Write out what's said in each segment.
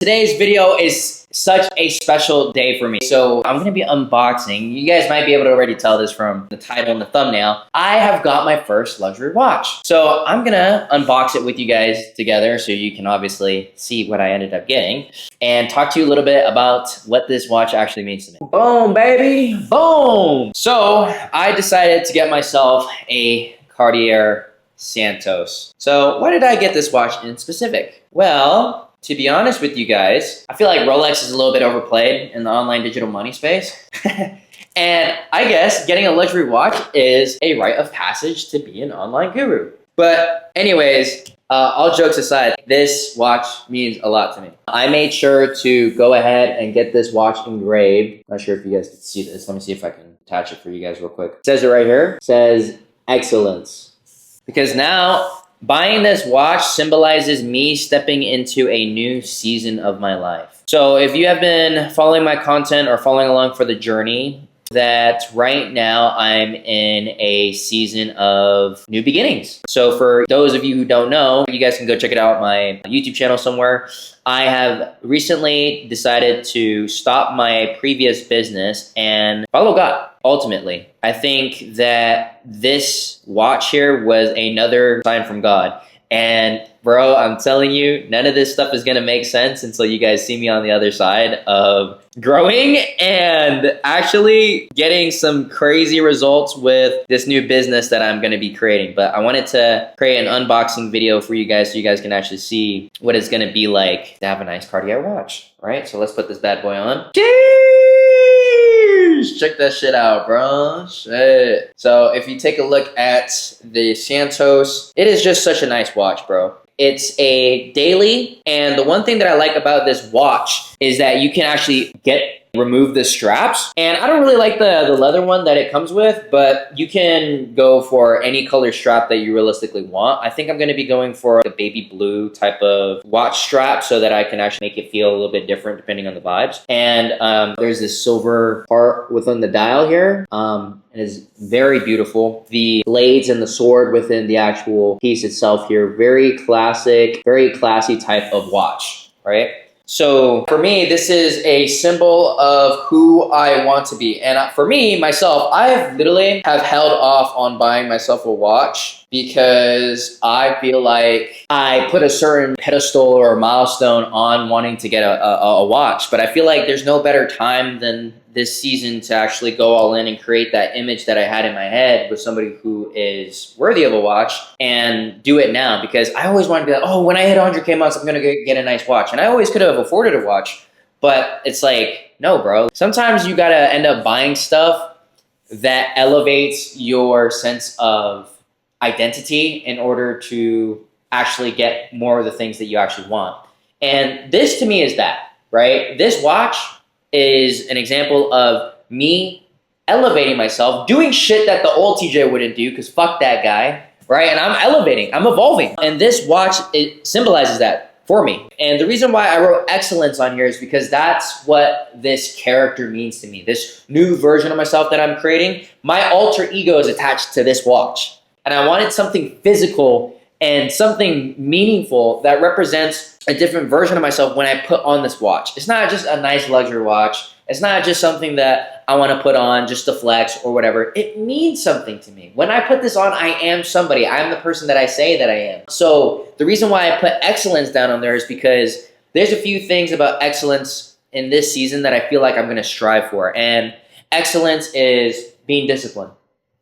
Today's video is such a special day for me. So I'm going to be unboxing. You guys might be able to already tell this from the title and the thumbnail. I have got my first luxury watch. So I'm going to unbox it with you guys together so you can obviously see what I ended up getting and talk to you a little bit about what this watch actually means to me. Boom, baby. Boom. So I decided to get myself a Cartier Santos. So why did I get this watch in specific? Well, to be honest with you guys, I feel like Rolex is a little bit overplayed in the online digital money space. And I guess getting a luxury watch is a rite of passage to be an online guru. But anyways, all jokes aside, this watch means a lot to me. I made sure to go ahead and get this watch engraved. Not sure if you guys can see this. Let me see if I can attach it for you guys real quick. It says it right here. It says excellence. Because now, buying this watch symbolizes me stepping into a new season of my life. So if you have been following my content or following along for the journey, that right now I'm in a season of new beginnings. So for those of you who don't know, you guys can go check it out on my YouTube channel somewhere. I have recently decided to stop my previous business and follow God, ultimately. I think that this watch here was another sign from God. And bro, I'm telling you, none of this stuff is gonna make sense until you guys see me on the other side of growing and actually getting some crazy results with this new business that I'm gonna be creating. But I wanted to create an unboxing video for you guys so you guys can actually see what it's gonna be like to have a nice Cartier watch. All right, so let's put this bad boy on. Check that shit out, bro. Shit. So if you take a look at the Santos, it is just such a nice watch, bro. It's a daily, and the one thing that I like about this watch is that you can actually remove the straps. And I don't really like the leather one that it comes with, but you can go for any color strap that you realistically want. I think I'm gonna be going for a baby blue type of watch strap so that I can actually make it feel a little bit different depending on the vibes. And there's this silver part within the dial here. It is very beautiful. The blades and the sword within the actual piece itself here, very classic, very classy type of watch, right? So for me, this is a symbol of who I want to be. And for me, myself, I've literally have held off on buying myself a watch because I feel like I put a certain pedestal or milestone on wanting to get a watch. But I feel like there's no better time than this season to actually go all in and create that image that I had in my head with somebody who is worthy of a watch and do it now, because I always wanted to be like, oh, when I hit 100K months, I'm gonna get a nice watch. And I always could have afforded a watch, but it's like, no, bro. Sometimes you gotta end up buying stuff that elevates your sense of identity in order to actually get more of the things that you actually want. And this to me is that, right? This watch is an example of me elevating myself, doing shit that the old TJ wouldn't do, because fuck that guy, right? And I'm elevating, I'm evolving. And this watch, it symbolizes that for me. And the reason why I wrote excellence on here is because that's what this character means to me. This new version of myself that I'm creating, my alter ego is attached to this watch. And I wanted something physical and something meaningful that represents a different version of myself when I put on this watch. It's not just a nice luxury watch. It's not just something that I want to put on just to flex or whatever. It means something to me. When I put this on, I am somebody. I am the person that I say that I am. So the reason why I put excellence down on there is because there's a few things about excellence in this season that I feel like I'm going to strive for. And excellence is being disciplined.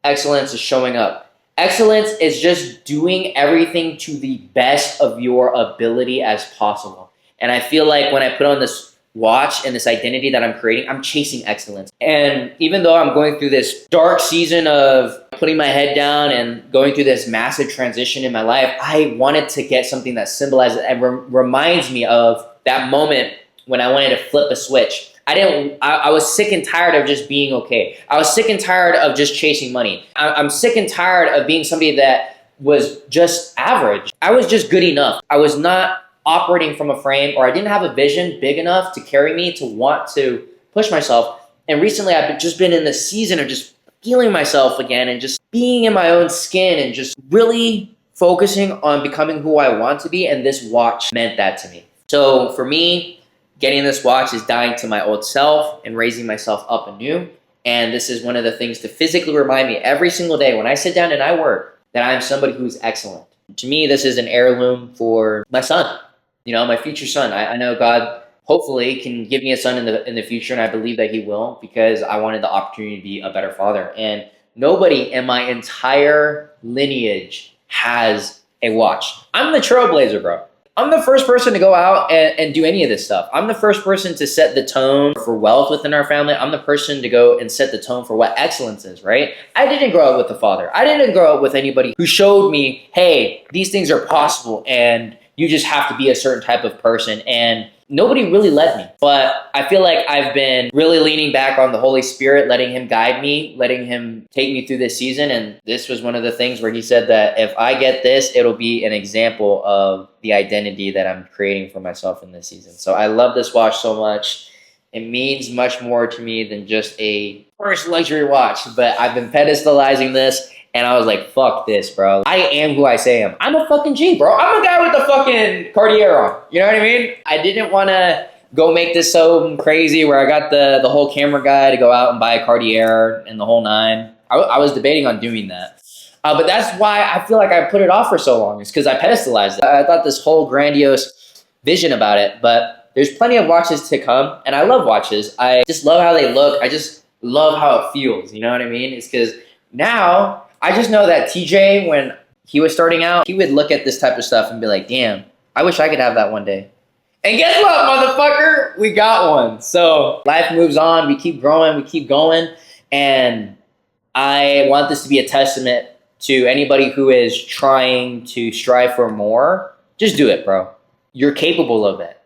Excellence is showing up. Excellence is just doing everything to the best of your ability as possible. And I feel like when I put on this watch and this identity that I'm creating, I'm chasing excellence. And even though I'm going through this dark season of putting my head down and going through this massive transition in my life, I wanted to get something that symbolizes and reminds me of that moment when I wanted to flip a switch. I was sick and tired of just being okay. I was sick and tired of just chasing money. I'm sick and tired of being somebody that was just average. I was just good enough. I was not operating from a frame, or I didn't have a vision big enough to carry me to want to push myself. And recently I've just been in this season of just feeling myself again and just being in my own skin and just really focusing on becoming who I want to be. And this watch meant that to me. So for me, getting this watch is dying to my old self and raising myself up anew. And this is one of the things to physically remind me every single day when I sit down and I work that I'm somebody who's excellent. To me, this is an heirloom for my son, my future son. I know God hopefully can give me a son in the future, and I believe that he will, because I wanted the opportunity to be a better father. And nobody in my entire lineage has a watch. I'm the trailblazer, bro. I'm the first person to go out and do any of this stuff. I'm the first person to set the tone for wealth within our family. I'm the person to go and set the tone for what excellence is, right? I didn't grow up with a father. I didn't grow up with anybody who showed me, hey, these things are possible and you just have to be a certain type of person. And nobody really led me. But I feel like I've been really leaning back on the Holy Spirit, letting him guide me, letting him take me through this season. And this was one of the things where he said that if I get this, it'll be an example of the identity that I'm creating for myself in this season. So I love this watch so much. It means much more to me than just a first luxury watch. But I've been pedestalizing this. And I was like, fuck this, bro. I am who I say I am. I'm a fucking G, bro. I'm a guy with the fucking Cartier on. You know what I mean? I didn't want to go make this so crazy where I got the whole camera guy to go out and buy a Cartier and the whole nine. I was debating on doing that. But that's why I feel like I put it off for so long. It's because I pedestalized it. I thought this whole grandiose vision about it. But there's plenty of watches to come. And I love watches. I just love how they look. I just love how it feels. You know what I mean? It's because now I just know that TJ, when he was starting out, he would look at this type of stuff and be like, damn, I wish I could have that one day. And guess what, motherfucker? We got one. So life moves on. We keep growing. We keep going. And I want this to be a testament to anybody who is trying to strive for more. Just do it, bro. You're capable of it.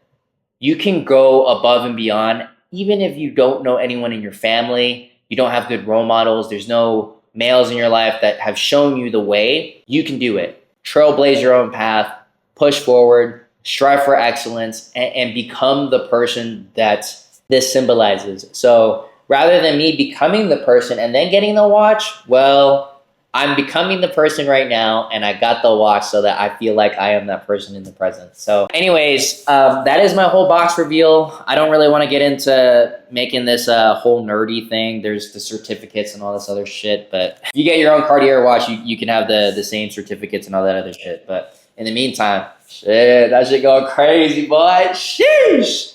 You can go above and beyond. Even if you don't know anyone in your family, you don't have good role models, there's no males in your life that have shown you the way, you can do it. Trailblaze your own path, push forward, strive for excellence, and become the person that this symbolizes. So rather than me becoming the person and then getting the watch, well, I'm becoming the person right now, and I got the watch so that I feel like I am that person in the present. So anyways, that is my whole box reveal. I don't really want to get into making this a whole nerdy thing. There's the certificates and all this other shit. But if you get your own Cartier watch, you can have the same certificates and all that other shit. But in the meantime, shit, that shit going crazy, boy. Sheesh.